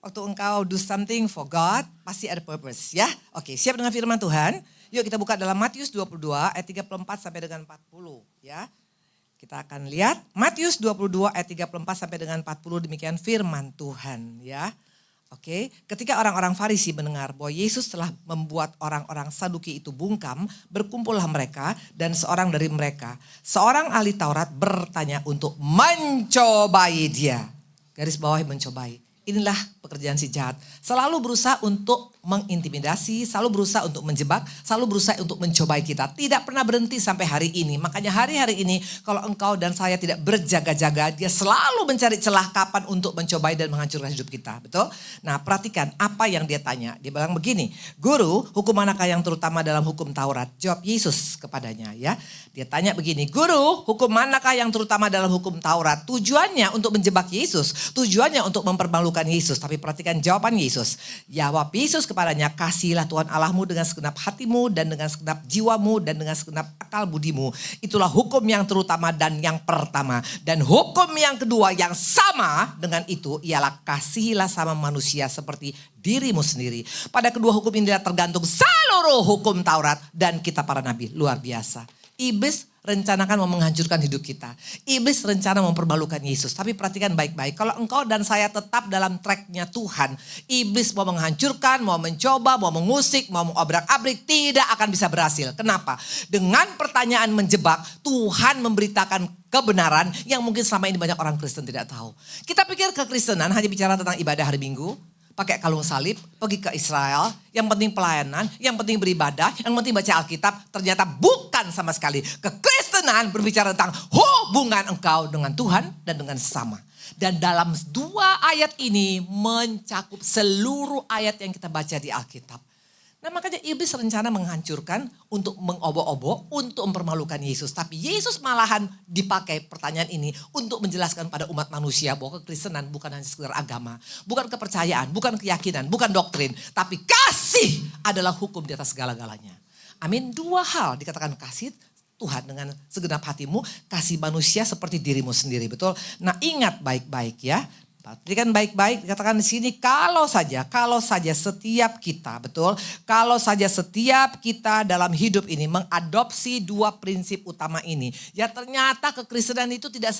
Waktu engkau do something for God, pasti ada purpose ya. Oke, siap dengan firman Tuhan? Yuk kita buka dalam Matius 22 ayat 34 sampai dengan 40 ya. Kita akan lihat Matius 22 ayat 34 sampai dengan 40, demikian firman Tuhan ya. Oke, ketika orang-orang Farisi mendengar bahwa Yesus telah membuat orang-orang Saduki itu bungkam, berkumpullah mereka dan seorang dari mereka, seorang ahli Taurat bertanya untuk mencobai dia. Garis bawahi mencobai. Inilah pekerjaan si jahat. Selalu berusaha untuk mengintimidasi, selalu berusaha untuk menjebak, selalu berusaha untuk mencobai kita. Tidak pernah berhenti sampai hari ini. Makanya hari-hari ini kalau engkau dan saya tidak berjaga-jaga, dia selalu mencari celah kapan untuk mencobai dan menghancurkan hidup kita. Betul? Nah, perhatikan apa yang dia tanya. Dia bilang begini, "Guru, hukum manakah yang terutama dalam hukum Taurat?" Jawab Yesus kepadanya ya. Dia tanya begini, "Guru, hukum manakah yang terutama dalam hukum Taurat?" Tujuannya untuk menjebak Yesus, tujuannya untuk mempermalukan Yesus. Tapi perhatikan jawaban Yesus. Jawab Yesus kepadanya, "Kasihilah Tuhan Allahmu dengan segenap hatimu dan dengan segenap jiwamu dan dengan segenap akal budimu. Itulah hukum yang terutama dan yang pertama. Dan hukum yang kedua yang sama dengan itu ialah kasihilah sama manusia seperti dirimu sendiri." Pada kedua hukum inilah tergantung seluruh hukum Taurat dan kitab para nabi. Luar biasa. Iblis rencanakan mau menghancurkan hidup kita. Iblis rencana mempermalukan Yesus. Tapi perhatikan baik-baik. Kalau engkau dan saya tetap dalam tracknya Tuhan. Iblis mau menghancurkan, mau mencoba, mau mengusik, mau mengobrak-abrik. Tidak akan bisa berhasil. Kenapa? Dengan pertanyaan menjebak, Tuhan memberitakan kebenaran yang mungkin selama ini banyak orang Kristen tidak tahu. Kita pikir kekristenan hanya bicara tentang ibadah hari Minggu. Pakai kalung salib, pergi ke Israel, yang penting pelayanan, yang penting beribadah, yang penting baca Alkitab. Ternyata bukan sama sekali. Kekristenan berbicara tentang hubungan engkau dengan Tuhan dan dengan sesama. Dan dalam dua ayat ini mencakup seluruh ayat yang kita baca di Alkitab. Nah, makanya iblis rencana menghancurkan, untuk mengobok-obok, untuk mempermalukan Yesus. Tapi Yesus malahan dipakai pertanyaan ini untuk menjelaskan pada umat manusia bahwa kekristenan bukan hanya sekedar agama. Bukan kepercayaan, bukan keyakinan, bukan doktrin. Tapi kasih adalah hukum di atas segala-galanya. Amin. Dua hal dikatakan kasih Tuhan dengan segenap hatimu, kasih manusia seperti dirimu sendiri. Betul? Nah, ingat baik-baik ya. Perhatikan baik-baik, dikatakan di sini kalau saja setiap kita, betul, kalau saja setiap kita dalam hidup ini mengadopsi dua prinsip utama ini, ya ternyata kekristenan itu tidak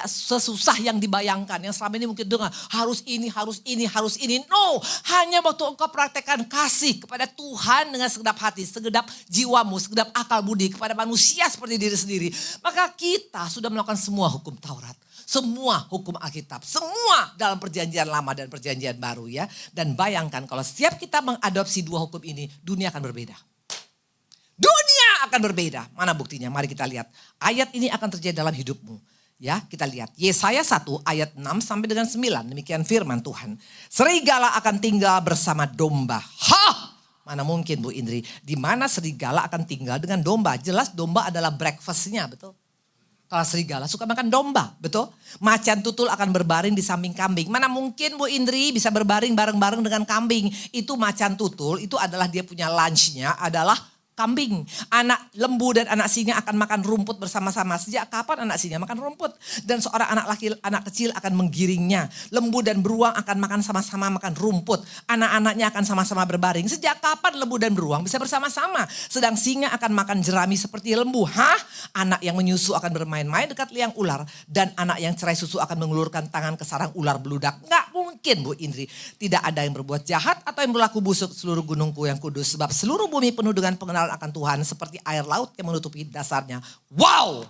sesusah yang dibayangkan. Yang selama ini mungkin dengar harus ini, harus ini, harus ini. No, hanya waktu engkau praktekkan kasih kepada Tuhan dengan segenap hati, segenap jiwamu, segenap akal budi kepada manusia seperti diri sendiri, maka kita sudah melakukan semua hukum Taurat. Semua hukum Alkitab, semua dalam perjanjian lama dan perjanjian baru ya. Dan bayangkan kalau setiap kita mengadopsi dua hukum ini, dunia akan berbeda. Dunia akan berbeda. Mana buktinya? Mari kita lihat. Ayat ini akan terjadi dalam hidupmu. Ya, kita lihat. Yesaya 1 ayat 6 sampai dengan 9. Demikian firman Tuhan. Serigala akan tinggal bersama domba. Hah! Mana mungkin Bu Indri? Di mana serigala akan tinggal dengan domba? Jelas domba adalah breakfastnya, betul? Kalau serigala suka makan domba, betul? Macan tutul akan berbaring di samping kambing. Mana mungkin Bu Indri bisa berbaring bareng-bareng dengan kambing. Itu macan tutul, itu adalah dia punya lunchnya adalah kambing. Anak lembu dan anak singa akan makan rumput bersama-sama. Sejak kapan anak singa makan rumput? Dan seorang anak kecil akan menggiringnya. Lembu dan beruang akan makan sama-sama makan rumput. Anak-anaknya akan sama-sama berbaring. Sejak kapan lembu dan beruang bisa bersama-sama? Sedang singa akan makan jerami seperti lembu. Hah? Anak yang menyusu akan bermain-main dekat liang ular. Dan anak yang cerai susu akan mengulurkan tangan ke sarang ular beludak. Nggak mungkin Bu Indri. Tidak ada yang berbuat jahat atau yang berlaku busuk seluruh gunungku yang kudus. Sebab seluruh bumi penuh dengan pengenalan akan Tuhan seperti air laut yang menutupi dasarnya. Wow!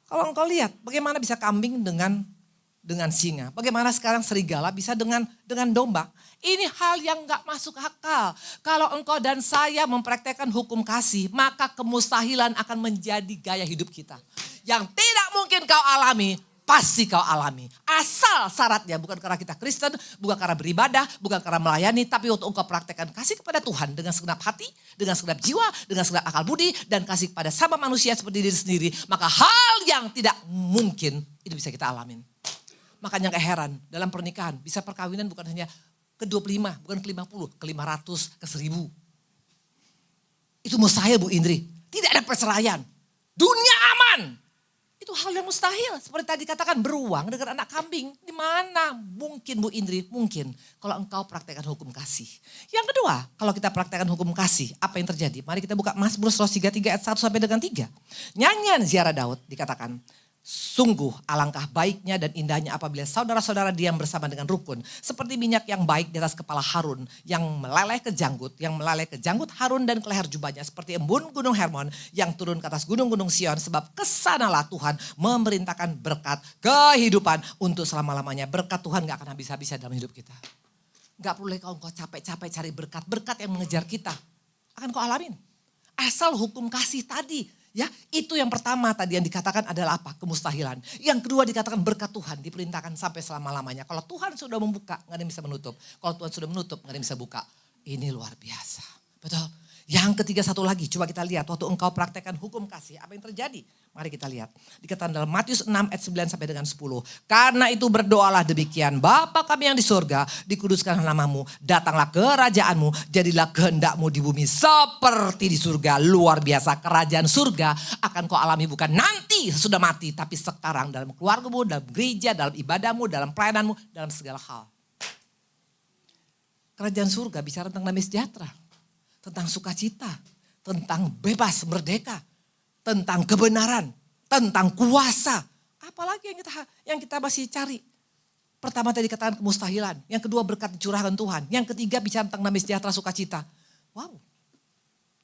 Kalau engkau lihat bagaimana bisa kambing dengan singa. Bagaimana sekarang serigala bisa dengan domba. Ini hal yang gak masuk akal. Kalau engkau dan saya mempraktekkan hukum kasih, maka kemustahilan akan menjadi gaya hidup kita. Yang tidak mungkin kau alami, pasti kau alami. Asal syaratnya bukan karena kita Kristen, bukan karena beribadah, bukan karena melayani. Tapi untuk engkau praktekkan kasih kepada Tuhan dengan segenap hati, dengan segenap jiwa, dengan segenap akal budi. Dan kasih kepada sama manusia seperti diri sendiri. Maka hal yang tidak mungkin itu bisa kita alamin. Makanya gak heran dalam pernikahan bisa perkawinan bukan hanya ke-25, bukan ke-50, ke-500, ke-1000. Itu mustahil Bu Indri. Tidak ada perceraian. Dunia aman. Itu Itu hal yang mustahil. Seperti tadi katakan beruang dengan anak kambing. Di mana? Mungkin Bu Indri, mungkin. Kalau engkau praktekkan hukum kasih. Yang kedua, kalau kita praktekkan hukum kasih, apa yang terjadi? Mari kita buka Mazmur 133 ayat 1 sampai dengan 3. Nyanyian ziarah Daud dikatakan, sungguh alangkah baiknya dan indahnya apabila saudara-saudara diam bersama dengan rukun. Seperti minyak yang baik di atas kepala Harun yang meleleh ke janggut Harun dan ke leher jubahnya. Seperti embun gunung Hermon yang turun ke atas gunung-gunung Sion. Sebab kesanalah Tuhan memerintahkan berkat kehidupan untuk selama-lamanya. Berkat Tuhan gak akan habis-habisnya dalam hidup kita. Gak perlu engkau capek-capek cari berkat yang mengejar kita. Akan kau alamin. Asal hukum kasih tadi. Ya, itu yang pertama tadi yang dikatakan adalah apa? Kemustahilan. Yang kedua dikatakan berkat Tuhan diperintahkan sampai selama-lamanya. Kalau Tuhan sudah membuka, gak ada yang bisa menutup. Kalau Tuhan sudah menutup, gak ada yang bisa buka. Ini luar biasa. Betul? Yang ketiga satu lagi, coba kita lihat waktu engkau praktekkan hukum kasih, apa yang terjadi? Mari kita lihat. Dikatakan dalam Matius 6 ayat 9 sampai dengan 10. Karena itu berdoalah demikian, Bapa kami yang di surga, dikuduskanlah namamu, datanglah kerajaanmu, jadilah kehendakmu di bumi seperti di surga. Luar biasa, kerajaan surga akan kau alami bukan nanti sesudah mati, tapi sekarang dalam keluargamu, dalam gereja, dalam ibadahmu, dalam pelayananmu, dalam segala hal. Kerajaan surga bicara tentang damai sejahtera. Tentang sukacita, tentang bebas merdeka, tentang kebenaran, tentang kuasa. Apalagi yang kita masih cari. Pertama tadi katakan kemustahilan, yang kedua berkat dicurahkan Tuhan, yang ketiga bicara tentang damai sejahtera sukacita. Wow,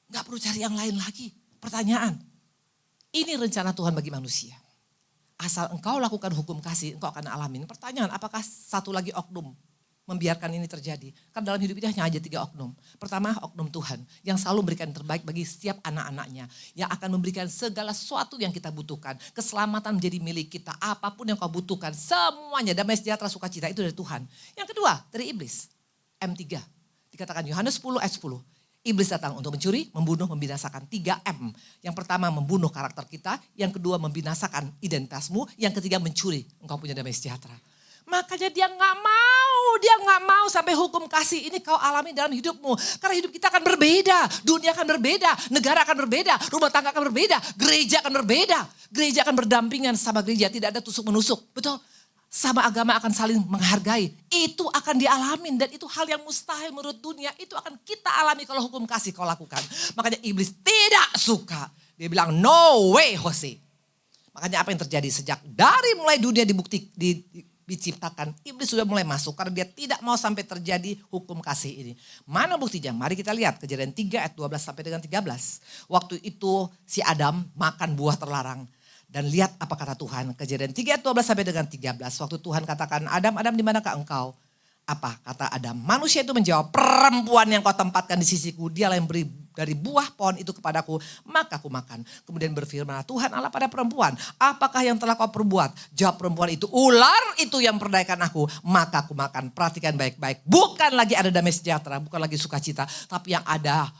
gak perlu cari yang lain lagi. Pertanyaan, ini rencana Tuhan bagi manusia. Asal engkau lakukan hukum kasih, engkau akan alamin. Pertanyaan, apakah satu lagi oknum membiarkan ini terjadi? Kan dalam hidup kita hanya aja 3 oknum. Pertama, oknum Tuhan yang selalu memberikan yang terbaik bagi setiap anak-anaknya. Yang akan memberikan segala sesuatu yang kita butuhkan. Keselamatan menjadi milik kita. Apapun yang kau butuhkan, semuanya damai sejahtera sukacita itu dari Tuhan. Yang kedua, dari iblis. M3. Dikatakan Yohanes 10 ayat 10. Iblis datang untuk mencuri, membunuh, membinasakan. 3M. Yang pertama membunuh karakter kita. Yang kedua membinasakan identitasmu. Yang ketiga mencuri. Engkau punya damai sejahtera. Makanya dia gak mau sampai hukum kasih ini kau alami dalam hidupmu. Karena hidup kita akan berbeda, dunia akan berbeda, negara akan berbeda, rumah tangga akan berbeda, gereja akan berbeda. Gereja akan berdampingan sama gereja, tidak ada tusuk menusuk, betul? Sama agama akan saling menghargai, itu akan dialamin dan itu hal yang mustahil menurut dunia. Itu akan kita alami kalau hukum kasih kau lakukan. Makanya iblis tidak suka, dia bilang no way Jose. Makanya apa yang terjadi sejak dari mulai dunia diciptakan, iblis sudah mulai masuk karena dia tidak mau sampai terjadi hukum kasih ini. Mana buktinya? Mari kita lihat Kejadian 3 ayat 12 sampai dengan 13. Waktu itu si Adam makan buah terlarang. Dan lihat apa kata Tuhan. Kejadian 3 ayat 12 sampai dengan 13. Waktu Tuhan katakan, Adam, di manakah engkau? Apa kata Adam? Manusia itu menjawab, perempuan yang kau tempatkan di sisiku, dialah yang beri dari buah pohon itu kepadaku, maka aku makan. Kemudian berfirman Tuhan Allah pada perempuan, apakah yang telah kau perbuat? Jawab perempuan itu, ular itu yang memperdayakan aku, maka aku makan. Perhatikan baik-baik, bukan lagi ada damai sejahtera, bukan lagi sukacita, tapi yang ada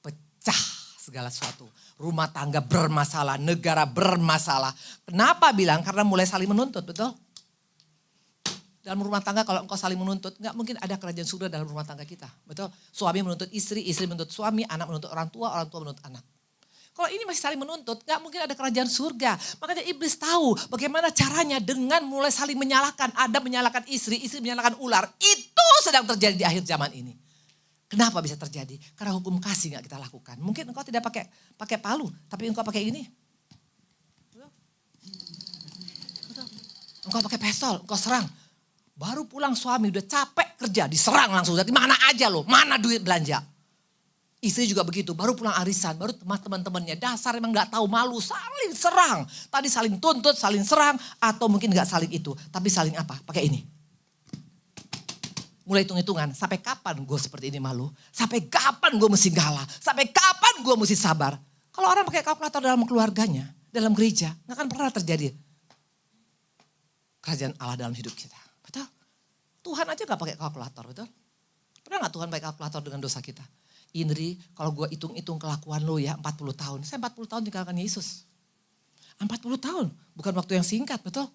pecah segala sesuatu. Rumah tangga bermasalah, negara bermasalah. Kenapa bilang? Karena mulai saling menuntut, betul? Dalam rumah tangga kalau engkau saling menuntut, nggak mungkin ada kerajaan surga dalam rumah tangga kita. Betul? Suami menuntut istri, istri menuntut suami, anak menuntut orang tua menuntut anak. Kalau ini masih saling menuntut, nggak mungkin ada kerajaan surga. Makanya iblis tahu bagaimana caranya dengan mulai saling menyalahkan. Adam menyalahkan istri, istri menyalahkan ular. Itu sedang terjadi di akhir zaman ini. Kenapa bisa terjadi? Karena hukum kasih nggak kita lakukan. Mungkin engkau tidak pakai palu, tapi engkau pakai ini. Betul? Engkau pakai pistol, engkau serang. Baru pulang suami udah capek kerja, diserang langsung. Jadi mana aja lo, mana duit belanja. Istri juga begitu, baru pulang arisan, baru teman-temannya dasar emang gak tahu malu, saling serang. Tadi saling tuntut, saling serang, atau mungkin gak saling itu. Tapi saling apa? Pakai ini. Mulai hitung-hitungan, sampai kapan gue seperti ini malu? Sampai kapan gue mesti ngalah? Sampai kapan gue mesti sabar? Kalau orang pakai kalkulator dalam keluarganya, dalam gereja, gak akan pernah terjadi kerajaan Allah dalam hidup kita. Betul? Tuhan aja gak pakai kalkulator, betul? Pernah gak Tuhan pakai kalkulator dengan dosa kita? Indri, kalau gue hitung-hitung kelakuan lo ya 40 tahun. Saya 40 tahun tinggalkan Yesus. 40 tahun, bukan waktu yang singkat, betul?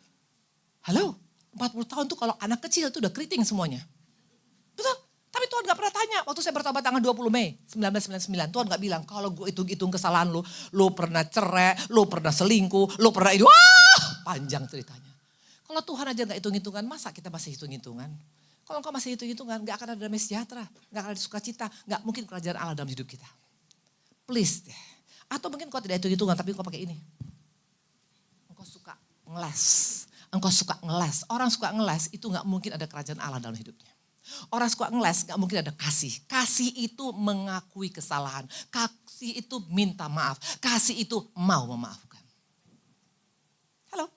Halo, 40 tahun tuh kalau anak kecil tuh udah keriting semuanya. Betul? Tapi Tuhan gak pernah tanya, waktu saya bertobat tanggal 20 Mei 1999, Tuhan gak bilang, kalau gue hitung-hitung kesalahan lo pernah cerai, lo pernah selingkuh, lo pernah itu, wah! panjang ceritanya. Kalau Tuhan aja gak hitung-hitungan, masa kita masih hitung-hitungan? Kalau engkau masih hitung-hitungan, gak akan ada damai sejahtera, gak akan ada sukacita, gak mungkin kerajaan Allah dalam hidup kita. Please deh. Atau mungkin kau tidak hitung-hitungan, tapi kau pakai ini. Engkau suka ngeles. Engkau suka ngeles. Orang suka ngeles itu gak mungkin ada kerajaan Allah dalam hidupnya. Orang suka ngeles gak mungkin ada kasih. Kasih itu mengakui kesalahan. Kasih itu minta maaf. Kasih itu mau memaafkan. Halo.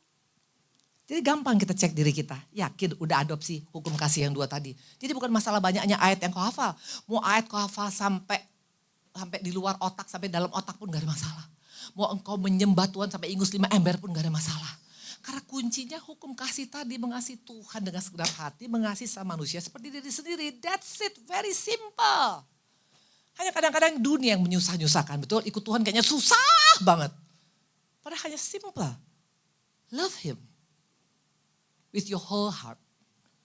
Jadi gampang kita cek diri kita. Yakin udah adopsi hukum kasih yang 2 tadi. Jadi bukan masalah banyaknya ayat yang kau hafal. Mau ayat kau hafal sampai di luar otak, sampai dalam otak pun gak ada masalah. Mau engkau menyembah Tuhan sampai ingus 5 ember pun gak ada masalah. Karena kuncinya hukum kasih tadi, mengasihi Tuhan dengan segenap hati, mengasihi sama manusia seperti diri sendiri. That's it, very simple. Hanya kadang-kadang dunia yang menyusah-nyusahkan, betul? Ikut Tuhan kayaknya susah banget. Padahal hanya simple. Love Him with your whole heart.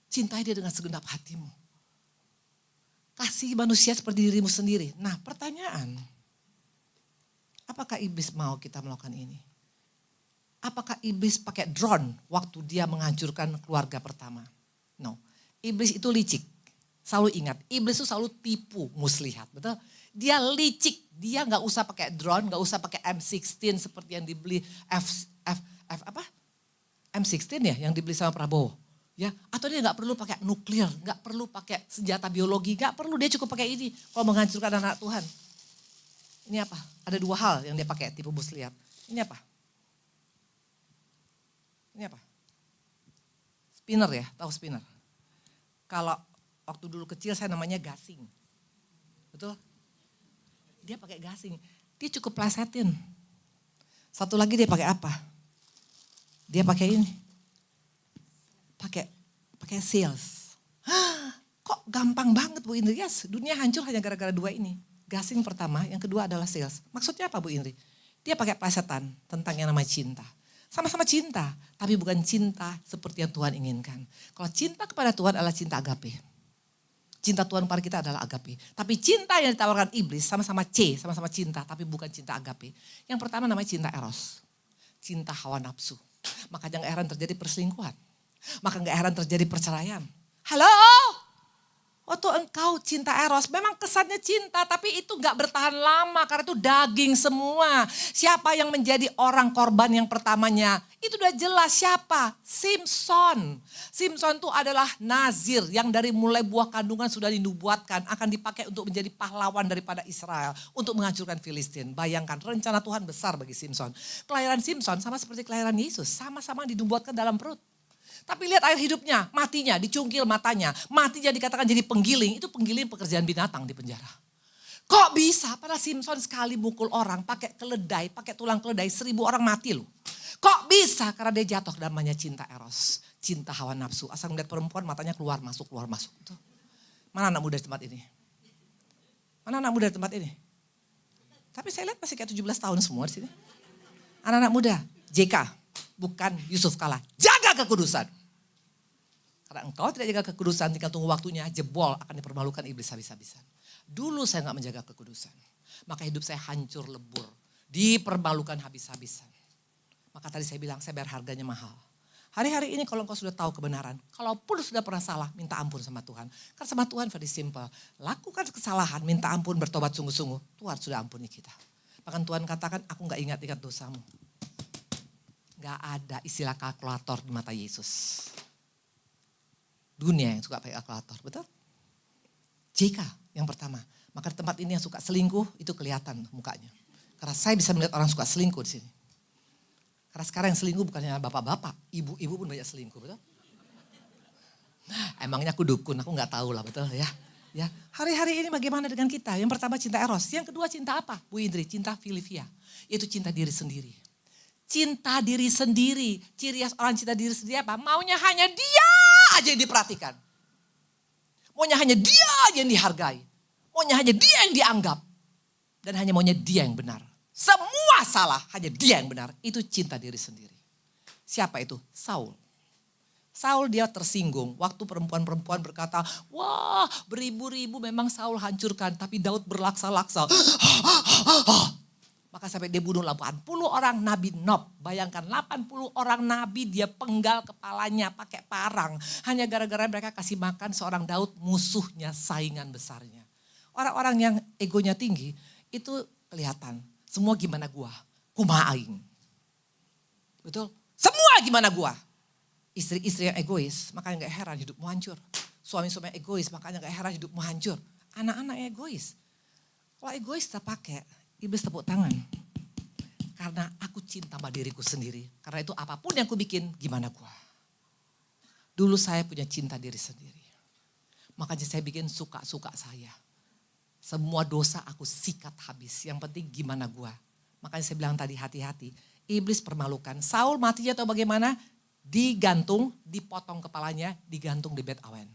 Cintai Dia dengan segenap hatimu. Kasih manusia seperti dirimu sendiri. Nah, pertanyaan, apakah iblis mau kita melakukan ini? Apakah iblis pakai drone waktu dia menghancurkan keluarga pertama? No. Iblis itu licik. Selalu ingat, iblis itu selalu tipu muslihat, betul? Dia licik, dia gak usah pakai drone, gak usah pakai M16 seperti yang dibeli M16 ya, yang dibeli sama Prabowo. Ya, atau dia gak perlu pakai nuklir, gak perlu pakai senjata biologi, gak perlu, dia cukup pakai ini kalau menghancurkan anak Tuhan. Ini apa? Ada 2 hal yang dia pakai tipu muslihat. Ini apa? Ini apa? Spinner ya, tahu spinner? Kalau waktu dulu kecil saya namanya gasing. Betul? Dia pakai gasing. Dia cukup plesetin. Satu lagi dia pakai apa? Dia pakai ini. Pakai seals. Kok gampang banget Bu Indri? Yes, dunia hancur hanya gara-gara 2 ini. Gasing pertama, yang kedua adalah seals. Maksudnya apa Bu Indri? Dia pakai plesetan tentang yang namanya cinta. Sama-sama cinta, tapi bukan cinta seperti yang Tuhan inginkan. Kalau cinta kepada Tuhan adalah cinta agape. Cinta Tuhan kepada kita adalah agape. Tapi cinta yang ditawarkan iblis sama-sama sama-sama cinta, tapi bukan cinta agape. Yang pertama namanya cinta eros. Cinta hawa nafsu. Makanya gak heran terjadi perselingkuhan. Maka gak heran terjadi perceraian. Halo? Waktu engkau cinta eros, memang kesannya cinta, tapi itu gak bertahan lama karena itu daging semua. Siapa yang menjadi orang korban yang pertamanya? Itu udah jelas siapa? Simson. Simson itu adalah nazir yang dari mulai buah kandungan sudah dinubuatkan akan dipakai untuk menjadi pahlawan daripada Israel untuk menghancurkan Filistin. Bayangkan rencana Tuhan besar bagi Simson. Kelahiran Simson sama seperti kelahiran Yesus, sama-sama dinubuatkan dalam perut. Tapi lihat akhir hidupnya, matinya, dicungkil matanya. Matinya dikatakan jadi penggiling, itu penggiling pekerjaan binatang di penjara. Kok bisa? Padahal Simson sekali mukul orang pakai keledai, pakai tulang keledai, 1000 orang mati loh. Kok bisa? Karena dia jatuh ke namanya cinta eros, cinta hawa nafsu. Asal melihat perempuan matanya keluar masuk. Tuh. Mana anak muda di tempat ini? Mana anak muda di tempat ini? Tapi saya lihat masih kayak 17 tahun semua di sini. Anak-anak muda, JK, bukan Yusuf Kala. Jaga kekudusan. Karena engkau tidak jaga kekudusan, tinggal tunggu waktunya, jebol akan dipermalukan iblis habis-habisan. Dulu saya gak menjaga kekudusan. Maka hidup saya hancur lebur. Dipermalukan habis-habisan. Maka tadi saya bilang, saya bayar harganya mahal. Hari-hari ini kalau engkau sudah tahu kebenaran, kalaupun sudah pernah salah, minta ampun sama Tuhan. Karena sama Tuhan very simple. Lakukan kesalahan, minta ampun, bertobat sungguh-sungguh. Tuhan sudah ampuni kita. Bahkan Tuhan katakan, aku gak ingat-ingat dosamu. Gak ada istilah kalkulator di mata Yesus. Dunia yang suka pakai kalkulator, betul? JK yang pertama. Maka di tempat ini yang suka selingkuh itu kelihatan mukanya. Karena saya bisa melihat orang suka selingkuh di sini. Karena sekarang yang selingkuh bukan hanya bapak-bapak, ibu-ibu pun banyak selingkuh, betul? Emangnya aku dukun, aku gak tahu lah, betul ya. Ya, hari-hari ini bagaimana dengan kita? Yang pertama cinta eros, yang kedua cinta apa? Bu Indri, cinta Filipia, yaitu cinta diri sendiri. Cinta diri sendiri, ciri khas orang cinta diri sendiri apa? Maunya hanya dia aja yang diperhatikan. Maunya hanya dia aja yang dihargai. Maunya hanya dia yang dianggap. Dan hanya maunya dia yang benar. Semua salah, hanya dia yang benar. Itu cinta diri sendiri. Siapa itu? Saul. Saul dia tersinggung waktu perempuan-perempuan berkata, wah beribu-ribu memang Saul hancurkan. Tapi Daud berlaksa-laksa. Maka sampai dia bunuh 80 orang Nabi Nob. Bayangkan 80 orang Nabi dia penggal kepalanya pakai parang. Hanya gara-gara mereka kasih makan seorang Daud musuhnya, saingan besarnya. Orang-orang yang egonya tinggi itu kelihatan. Semua gimana gua, kumaha aing. Betul? Semua gimana gua. Istri-istri yang egois makanya gak heran hidupmu hancur. Suami-suami yang egois makanya gak heran hidupmu hancur. Anak-anak yang egois. Kalau egois terpakai, iblis tepuk tangan. Karena aku cinta sama diriku sendiri. Karena itu apapun yang aku bikin, gimana gua. Dulu saya punya cinta diri sendiri. Makanya saya bikin suka-suka saya. Semua dosa aku sikat habis. Yang penting gimana gua. Makanya saya bilang tadi hati-hati. Iblis permalukan. Saul matinya atau bagaimana? Digantung, dipotong kepalanya, digantung di Bet Awen.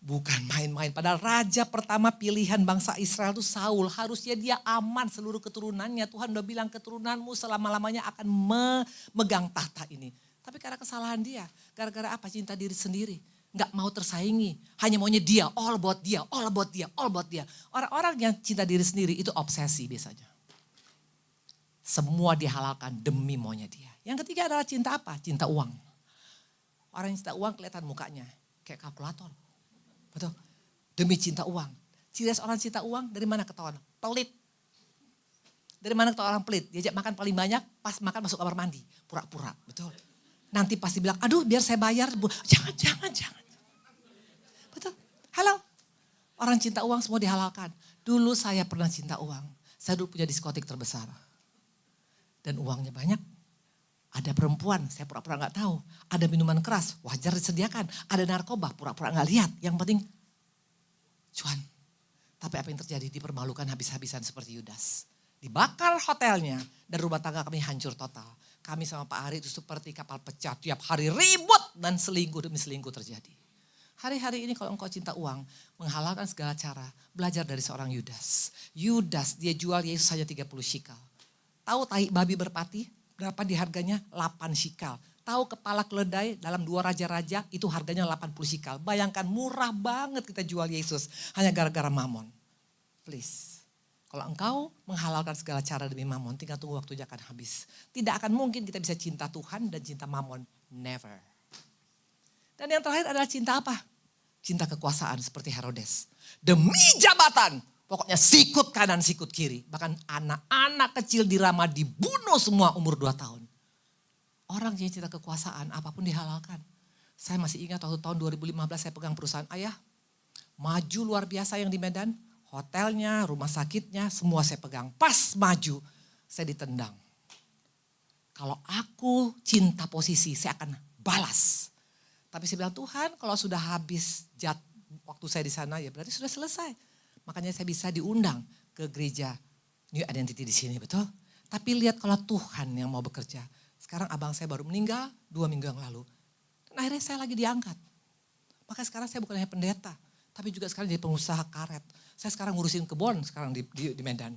Bukan main-main. Padahal raja pertama pilihan bangsa Israel itu Saul. Harusnya dia aman seluruh keturunannya. Tuhan udah bilang keturunanmu selama-lamanya akan memegang tahta ini. Tapi karena kesalahan dia. Gara-gara apa? Cinta diri sendiri. Gak mau tersaingi. Hanya maunya dia. All about dia. All about dia. All about dia. Orang-orang yang cinta diri sendiri itu obsesi biasanya. Semua dihalalkan demi maunya dia. Yang ketiga adalah cinta apa? Cinta uang. Orang yang cinta uang kelihatan mukanya. Kayak kalkulator. Betul. Demi cinta uang. Ciri khas orang cinta uang dari mana ketahuan? Pelit. Dari mana ketahuan orang pelit? Diajak makan paling banyak, pas makan masuk kamar mandi. Pura-pura. Betul. Nanti pasti bilang, aduh biar saya bayar. Jangan. Betul. Halo. Orang cinta uang semua dihalalkan. Dulu saya pernah cinta uang. Saya dulu punya diskotik terbesar. Dan uangnya banyak. Ada perempuan, saya pura-pura gak tahu. Ada minuman keras, wajar disediakan. Ada narkoba, pura-pura gak lihat. Yang penting, cuan. Tapi apa yang terjadi? Dipermalukan habis-habisan seperti Yudas. Dibakar hotelnya, dan rumah tangga kami hancur total. Kami sama Pak Hari itu seperti kapal pecah. Tiap hari ribut dan selingkuh demi selingkuh terjadi. Hari-hari ini kalau engkau cinta uang, menghalalkan segala cara, belajar dari seorang Yudas. Yudas, dia jual Yesus hanya 30 shikal. Tahu tai babi berpati? Berapa di harganya? 8 shikal. Tahu kepala keledai dalam 2 raja-raja itu harganya 80 shikal. Bayangkan murah banget kita jual Yesus. Hanya gara-gara mamon. Please. Kalau engkau menghalalkan segala cara demi mamon, tinggal tunggu waktunya akan habis. Tidak akan mungkin kita bisa cinta Tuhan dan cinta mamon. Never. Dan yang terakhir adalah cinta apa? Cinta kekuasaan seperti Herodes. Demi jabatan. Pokoknya sikut kanan, sikut kiri. Bahkan anak-anak kecil di Rama dibunuh semua umur 2 tahun. Orang yang cinta kekuasaan, apapun dihalalkan. Saya masih ingat waktu tahun 2015 saya pegang perusahaan ayah. Maju luar biasa yang di Medan. Hotelnya, rumah sakitnya, semua saya pegang. Pas maju, saya ditendang. Kalau aku cinta posisi, saya akan balas. Tapi saya bilang, Tuhan kalau sudah habis waktu saya di sana, ya berarti sudah selesai. Makanya saya bisa diundang ke gereja New Identity di sini, betul? Tapi lihat kalau Tuhan yang mau bekerja. Sekarang abang saya baru meninggal 2 minggu yang lalu. Dan akhirnya saya lagi diangkat. Maka sekarang saya bukan hanya pendeta. Tapi juga sekarang jadi pengusaha karet. Saya sekarang ngurusin kebun sekarang di Medan.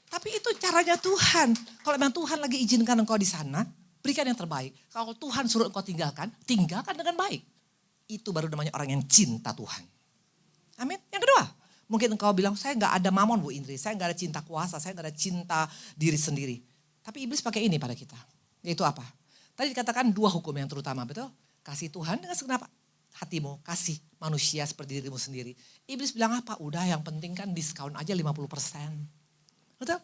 Tapi itu caranya Tuhan. Kalau memang Tuhan lagi izinkan engkau di sana, berikan yang terbaik. Kalau Tuhan suruh engkau tinggalkan dengan baik. Itu baru namanya orang yang cinta Tuhan. Amin. Yang kedua. Mungkin engkau bilang, saya gak ada mamon Bu Indri, saya gak ada cinta kuasa, saya gak ada cinta diri sendiri. Tapi iblis pakai ini pada kita. Yaitu apa? Tadi dikatakan 2 hukum yang terutama, betul? Kasih Tuhan dengan segenap hatimu, kasih manusia seperti dirimu sendiri. Iblis bilang apa? Udah yang penting kan diskon aja 50%. Betul?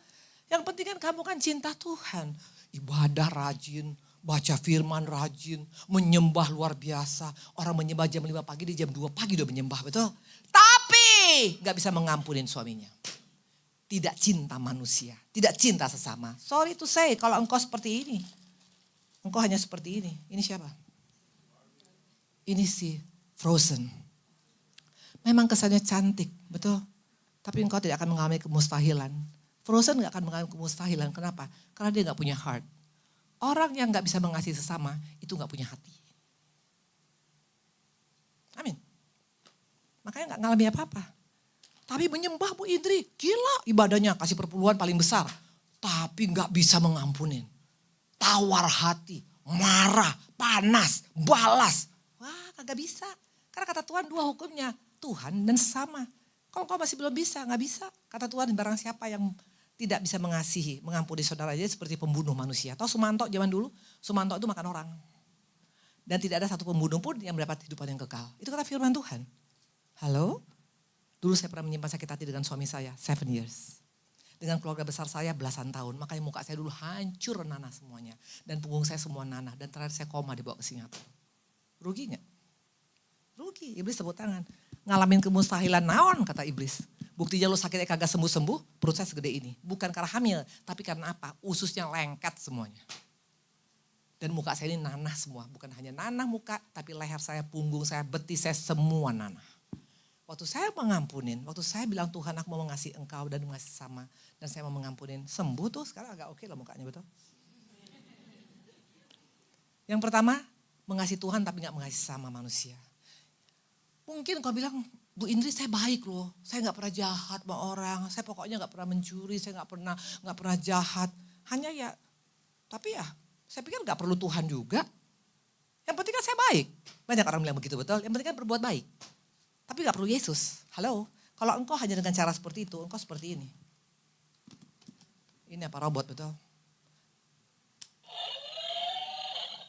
Yang penting kan kamu kan cinta Tuhan. Ibadah rajin, baca firman rajin, menyembah luar biasa. Orang menyembah jam 5 pagi, di jam 2 pagi udah menyembah, betul? Tapi gak bisa mengampunin suaminya. Tidak cinta manusia, tidak cinta sesama. Sorry to say, kalau engkau seperti ini. Engkau hanya seperti ini. Ini siapa? Ini si Frozen. Memang kesannya cantik, betul? Tapi engkau tidak akan mengalami kemustahilan. Frozen gak akan mengalami kemustahilan, kenapa? Karena dia gak punya heart. Orang yang gak bisa mengasihi sesama, itu gak punya hati. Amin. Makanya gak ngalami apa-apa. Tapi menyembah Bu Indri, gila ibadahnya, kasih perpuluhan paling besar. Tapi gak bisa mengampunin. Tawar hati, marah, panas, balas. Wah kagak bisa. Karena kata Tuhan 2 hukumnya, Tuhan dan sesama. Kalau kau masih belum bisa, gak bisa. Kata Tuhan barang siapa yang tidak bisa mengasihi, mengampuni saudara aja seperti pembunuh manusia. Tahu Sumanto zaman dulu? Sumanto itu makan orang. Dan tidak ada satu pembunuh pun yang mendapat kehidupan yang kekal. Itu kata firman Tuhan. Halo? Dulu saya pernah menyimpan sakit hati dengan suami saya, 7 years. Dengan keluarga besar saya belasan tahun. Makanya muka saya dulu hancur nanah semuanya. Dan punggung saya semua nanah. Dan terakhir saya koma dibawa ke Singapura. Rugi gak? Rugi, iblis tepuk tangan. Ngalamin kemustahilan naon kata iblis. Buktinya lo sakitnya kagak sembuh-sembuh, perut saya segede ini. Bukan karena hamil, tapi karena apa? Ususnya lengket semuanya. Dan muka saya ini nanah semua. Bukan hanya nanah muka, tapi leher saya, punggung saya, betis saya, semua nanah. Waktu saya mengampunin, waktu saya bilang Tuhan aku mau mengasihi engkau dan mengasihi sama. Dan saya mau mengampunin, sembuh tuh sekarang agak oke lah mukanya betul. Yang pertama, mengasihi Tuhan tapi gak mengasihi sama manusia. Mungkin kau bilang, Bu Indri saya baik loh, saya gak pernah jahat sama orang, saya pokoknya gak pernah mencuri, saya gak pernah jahat. Hanya ya, tapi ya saya pikir gak perlu Tuhan juga. Yang penting kan saya baik. Banyak orang bilang begitu betul, yang penting kan berbuat baik. Tapi gak perlu Yesus. Halo, kalau engkau hanya dengan cara seperti itu, engkau seperti ini. Ini apa robot betul?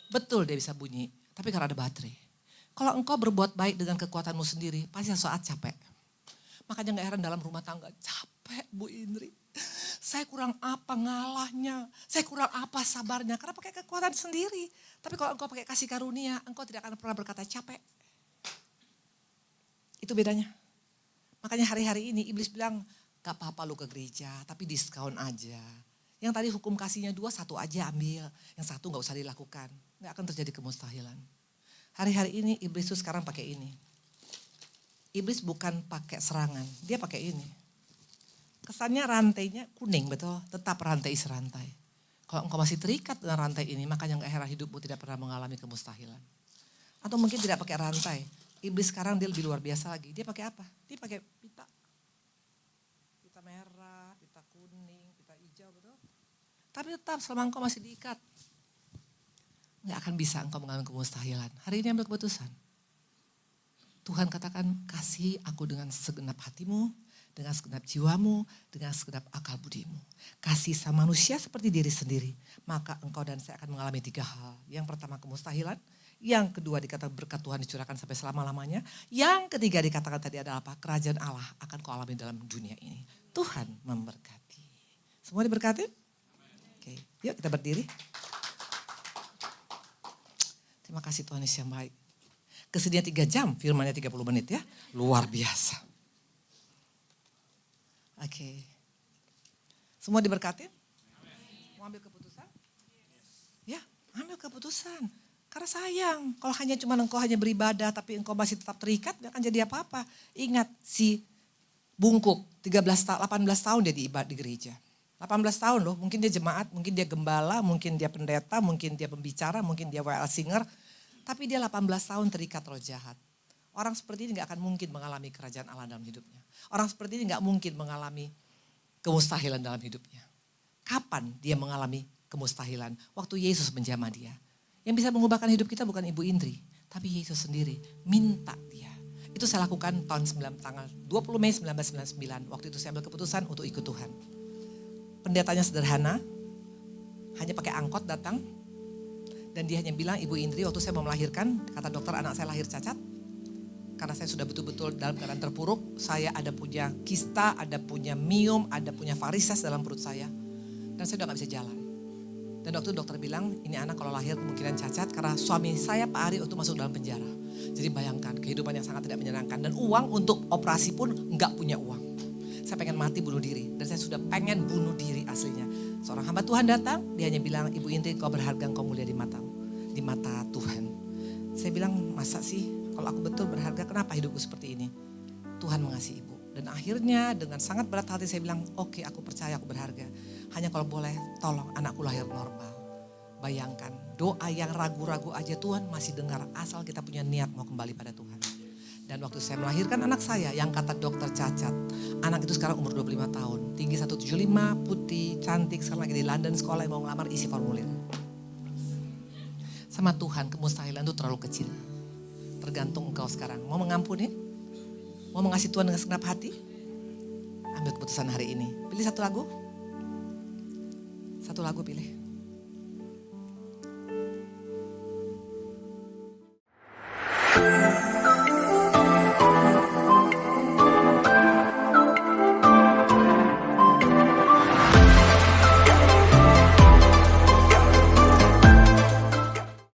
Betul dia bisa bunyi, tapi karena ada baterai. Kalau engkau berbuat baik dengan kekuatanmu sendiri, pasti saat capek. Makanya gak heran dalam rumah tangga, capek Bu Indri. Saya kurang apa ngalahnya, saya kurang apa sabarnya, karena pakai kekuatan sendiri. Tapi kalau engkau pakai kasih karunia, engkau tidak akan pernah berkata capek. Itu bedanya. Makanya hari-hari ini iblis bilang, gak apa-apa lu ke gereja, tapi diskon aja. Yang tadi hukum kasihnya 2, 1 aja ambil. Yang 1 gak usah dilakukan. Gak akan terjadi kemustahilan. Hari-hari ini iblis itu sekarang pakai ini. Iblis bukan pakai serangan, dia pakai ini. Kesannya rantainya kuning betul, tetap rantai serantai. Kalau engkau masih terikat dengan rantai ini, makanya gak heran hidupmu tidak pernah mengalami kemustahilan. Atau mungkin tidak pakai rantai. Iblis sekarang dia lebih luar biasa lagi. Dia pakai apa? Dia pakai pita. Pita merah, pita kuning, pita hijau betul. Tapi tetap selama engkau masih diikat. Gak akan bisa engkau mengalami kemustahilan. Hari ini ambil keputusan. Tuhan katakan, kasih aku dengan segenap hatimu, dengan segenap jiwamu, dengan segenap akal budimu. Kasih sama manusia seperti diri sendiri. Maka engkau dan saya akan mengalami 3 hal. Yang pertama kemustahilan. Yang kedua dikatakan berkat Tuhan dicurahkan sampai selama-lamanya. Yang ketiga dikatakan tadi adalah apa? Kerajaan Allah akan kau alami dalam dunia ini. Tuhan memberkati. Semua diberkati? Oke, yuk kita berdiri. Terima kasih Tuhan Yesus yang baik. Kesediaan 3 jam, firmannya 30 menit ya. Luar biasa. Oke. Semua diberkati? Mau ambil keputusan? Ya, ambil keputusan. Karena sayang, kalau hanya cuma engkau hanya beribadah tapi engkau masih tetap terikat, gak akan jadi apa-apa. Ingat si bungkuk, 18 tahun dia di gereja. 18 tahun loh, mungkin dia jemaat, mungkin dia gembala, mungkin dia pendeta, mungkin dia pembicara, mungkin dia WL singer. Tapi dia 18 tahun terikat roh jahat. Orang seperti ini gak akan mungkin mengalami kerajaan Allah dalam hidupnya. Orang seperti ini gak mungkin mengalami kemustahilan dalam hidupnya. Kapan dia mengalami kemustahilan? Waktu Yesus menjamah dia. Yang bisa mengubahkan hidup kita bukan Ibu Indri, tapi Yesus sendiri. Minta dia. Itu saya lakukan tanggal 20 Mei 1999. Waktu itu saya ambil keputusan untuk ikut Tuhan. Pendetanya sederhana, hanya pakai angkot datang. Dan dia hanya bilang, Ibu Indri waktu saya mau melahirkan, kata dokter anak saya lahir cacat. Karena saya sudah betul-betul dalam keadaan terpuruk, saya ada punya kista, ada punya miom, ada punya varises dalam perut saya. Dan saya udah gak bisa jalan. Dan waktu dokter bilang, ini anak kalau lahir kemungkinan cacat karena suami saya Pak Ari waktu masuk dalam penjara. Jadi bayangkan kehidupan yang sangat tidak menyenangkan. Dan uang untuk operasi pun gak punya uang. Saya pengen mati bunuh diri. Dan saya sudah pengen bunuh diri aslinya. Seorang hamba Tuhan datang, dia hanya bilang, Ibu Indri kau berharga, kau mulia di mata Tuhan. Saya bilang, masa sih kalau aku betul berharga, kenapa hidupku seperti ini? Tuhan mengasihi ibu. Dan akhirnya dengan sangat berat hati saya bilang, oke, aku percaya aku berharga. Hanya kalau boleh tolong anakku lahir normal. Bayangkan doa yang ragu-ragu aja Tuhan masih dengar asal kita punya niat mau kembali pada Tuhan. Dan waktu saya melahirkan anak saya yang kata dokter cacat. Anak itu sekarang umur 25 tahun. Tinggi 175, putih, cantik. Sekarang lagi di London sekolah yang mau ngelamar isi formulir. Sama Tuhan kemustahilan itu terlalu kecil. Tergantung engkau sekarang. Mau mengampuni? Mau mengasihi Tuhan dengan segenap hati? Ambil keputusan hari ini. Pilih satu lagu. Satu lagu pilih.